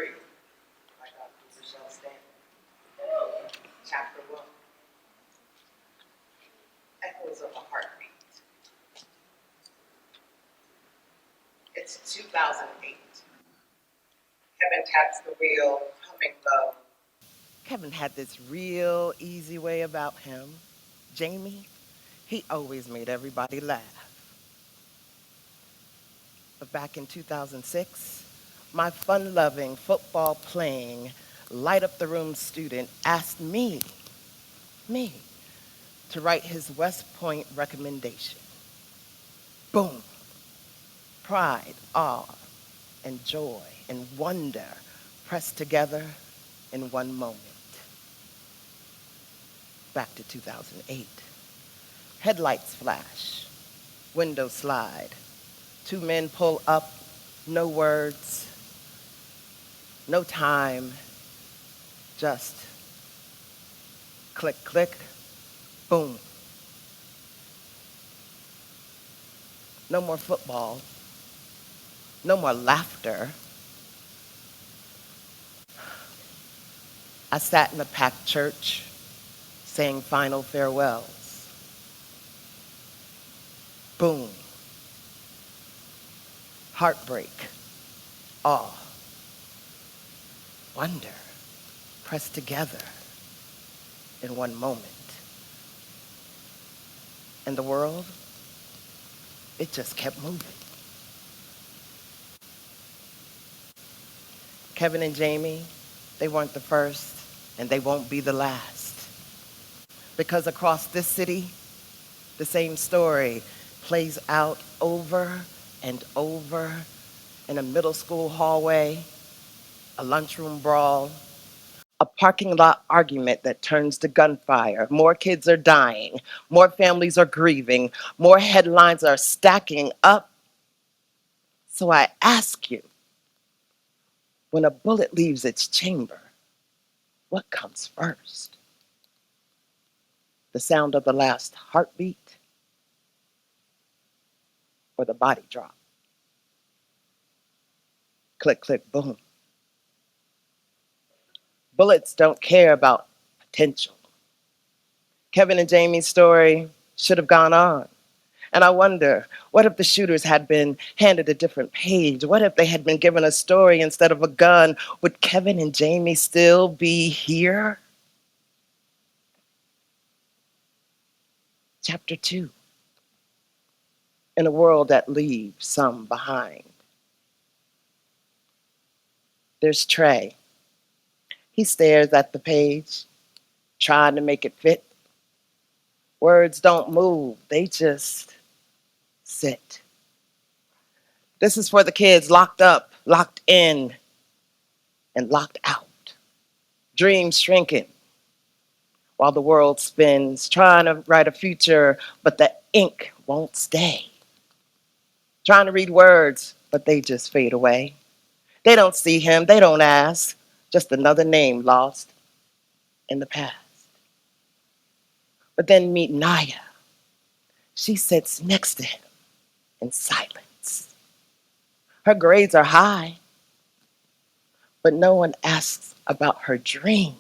3 by Dr. Rochelle Stanley. Chapter 1, Echoes of a Heartbeat. It's 2008. Kevin taps the wheel, humming low. Kevin had this real easy way about him. Jamie, he always made everybody laugh. But back in 2006, my fun-loving, football-playing, light-up-the-room student asked me, to write his West Point recommendation. Boom. Pride, awe, and joy and wonder pressed together in one moment. Back to 2008. Headlights flash, windows slide. 2 men pull up, no words, no time, just click, click, boom. No more football, no more laughter. I sat in a packed church, saying final farewells. Boom. Heartbreak, awe, wonder, pressed together in one moment. And the world, it just kept moving. Kevin and Jamie, they weren't the first, and they won't be the last. Because across this city, the same story plays out over and over in a middle school hallway, a lunchroom brawl, a parking lot argument that turns to gunfire. More kids are dying, more families are grieving, more headlines are stacking up. So I ask you, when a bullet leaves its chamber, what comes first? The sound of the last heartbeat or the body drop? Click, click, boom. Bullets don't care about potential. Kevin and Jamie's story should have gone on. And I wonder, what if the shooters had been handed a different page? What if they had been given a story instead of a gun? Would Kevin and Jamie still be here? Chapter 2, in a world that leaves some behind. There's Trey. He stares at the page, trying to make it fit. Words don't move, they just sit. This is for the kids locked up, locked in, and locked out. Dreams shrinking while the world spins, trying to write a future, but the ink won't stay. Trying to read words, but they just fade away. They don't see him, they don't ask, just another name lost in the past. But then meet Naya. She sits next to him in silence. Her grades are high, but no one asks about her dreams.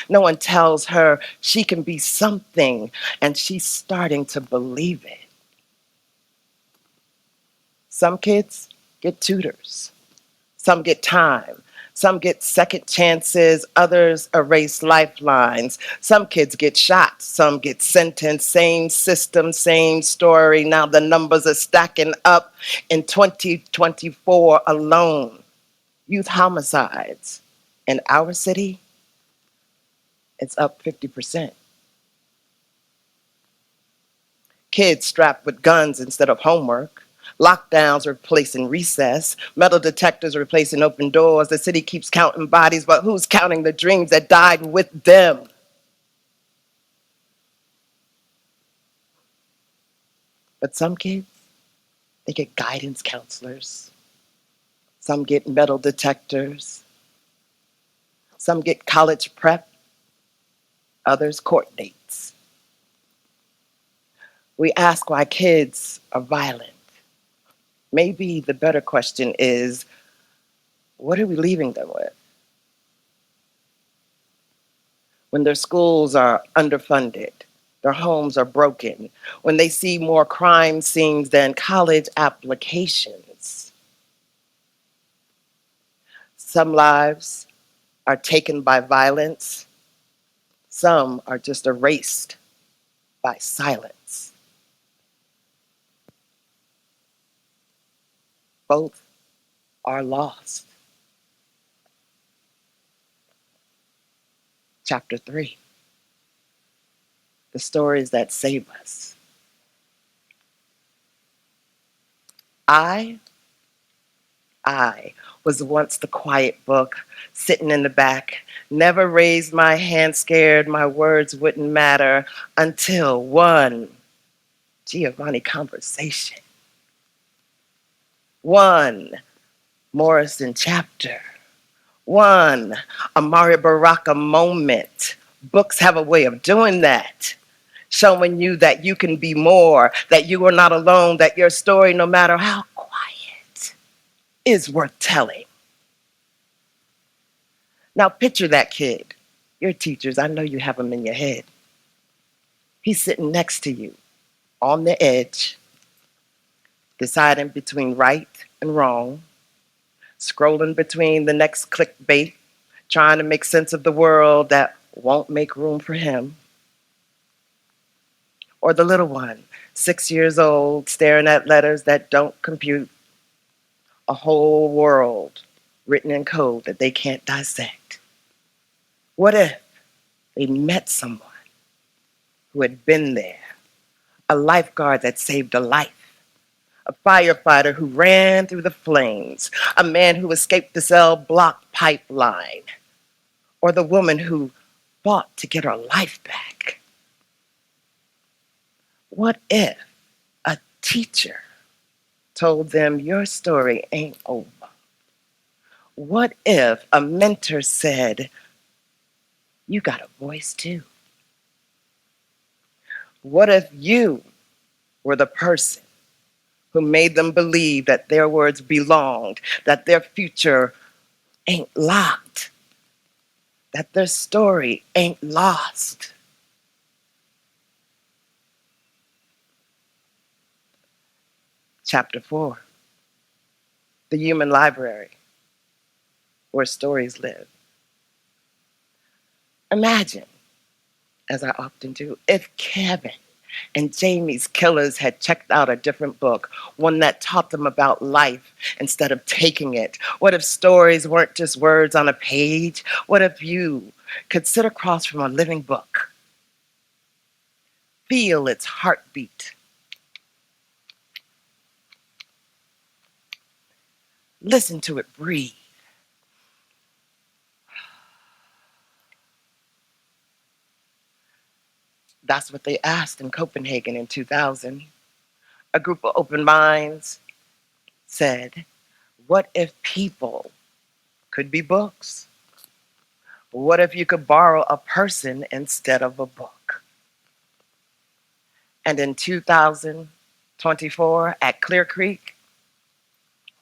No one tells her she can be something, and she's starting to believe it. Some kids get tutors. Some get time. Some get second chances. Others erase lifelines. Some kids get shot. Some get sentenced. Same system, same story. Now the numbers are stacking up in 2024 alone. Youth homicides in our city, it's up 50%. Kids strapped with guns instead of homework. Lockdowns replacing recess. Metal detectors replacing open doors. The city keeps counting bodies, but who's counting the dreams that died with them? But some kids, they get guidance counselors. Some get metal detectors. Some get college prep. Others court dates. We ask why kids are violent. Maybe the better question is, what are we leaving them with? when their schools are underfunded, their homes are broken, when they see more crime scenes than college applications. Some lives are taken by violence, some are just erased by silence. Both are lost. Chapter 3, the stories that save us. I I was once the quiet book, sitting in the back, never raised my hand, scared my words wouldn't matter until one Giovanni conversation, one Morrison chapter, one Amari Baraka moment. Books have a way of doing that, showing you that you can be more, that you are not alone, that your story, no matter how quiet, is worth telling. Now picture that kid. Your teachers, I know you have them in your head. He's sitting next to you on the edge, deciding between right and wrong, scrolling between the next clickbait, trying to make sense of the world that won't make room for him. Or the little one, 6 years old, staring at letters that don't compute, a whole world written in code that they can't dissect. What if they met someone who had been there, a lifeguard that saved a life, a firefighter who ran through the flames, a man who escaped the cell block pipeline, or the woman who fought to get her life back? What if a teacher told them your story ain't over? What if a mentor said, you got a voice too? What if you were the person who made them believe that their words belonged, that their future ain't locked, that their story ain't lost? Chapter 4, the human library where stories live. Imagine, as I often do, if Kevin and Jamie's killers had checked out a different book, one that taught them about life instead of taking it. What if stories weren't just words on a page? What if you could sit across from a living book, feel its heartbeat, listen to it breathe? That's what they asked in Copenhagen in 2000. A group of open minds said, what if people could be books? What if you could borrow a person instead of a book? And in 2024 at Clear Creek,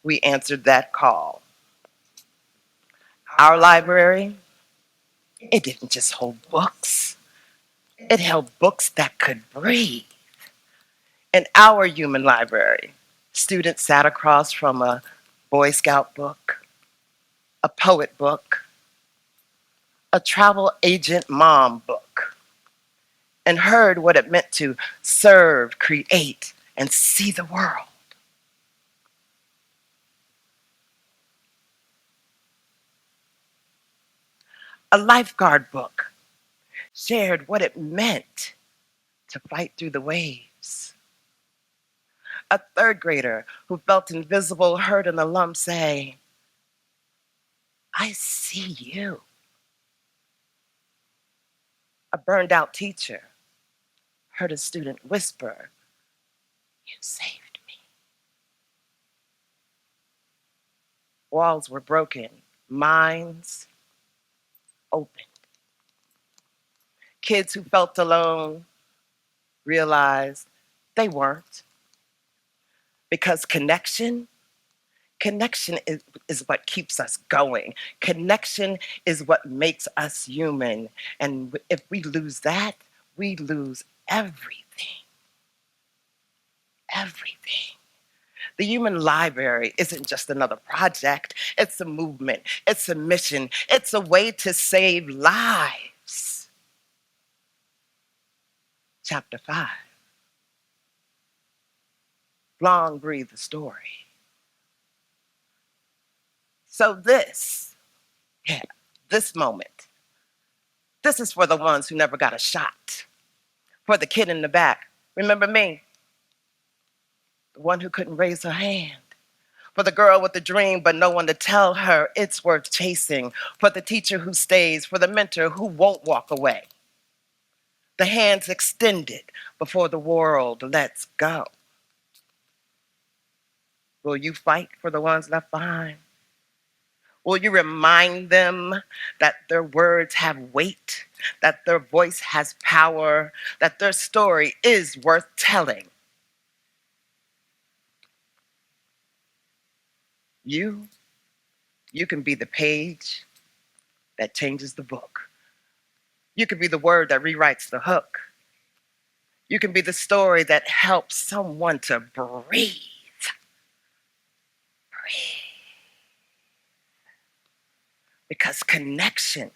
we answered that call. Our library, it didn't just hold books, it held books that could breathe. In our human library, students sat across from a Boy Scout book, a poet book, a travel agent mom book, and heard what it meant to serve, create, and see the world. A lifeguard book shared what it meant to fight through the waves. A third grader who felt invisible heard an alum say, I see you. A burned out teacher heard a student whisper, you saved me. Walls were broken, minds open. Kids who felt alone realized they weren't, because connection Connection is what keeps us going. Connection is what makes us human. And if we lose that, we lose everything. Everything. The human library isn't just another project, it's a movement, it's a mission, it's a way to save lives. Chapter 5. Long breathe the story. So this moment, this is for the ones who never got a shot. For the kid in the back, remember me? The one who couldn't raise her hand. For the girl with the dream, but no one to tell her it's worth chasing. For the teacher who stays, for the mentor who won't walk away. The hands extended before the world lets go. Will you fight for the ones left behind? Will you remind them that their words have weight, that their voice has power, that their story is worth telling? You can be the page that changes the book. You can be the word that rewrites the hook. You can be the story that helps someone to breathe. Breathe. Because connection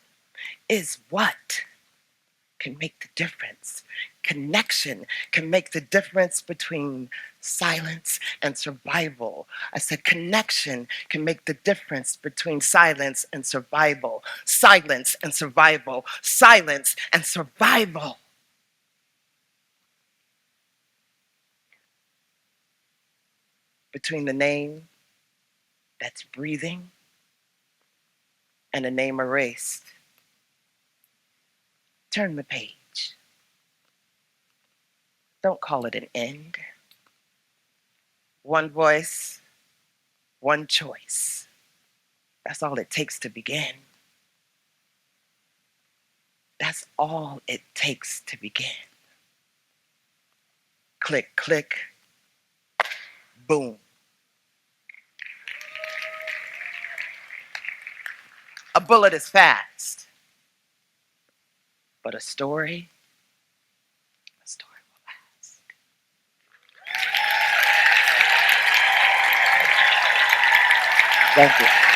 is what can make the difference. Connection can make the difference between silence and survival. I said connection can make the difference between silence and survival. Silence and survival. Silence and survival. Between the name that's breathing and a name erased. Turn the page. Don't call it an end. One voice, one choice. That's all it takes to begin. That's all it takes to begin. Click, click, boom. A bullet is fast, but a story will last. Thank you.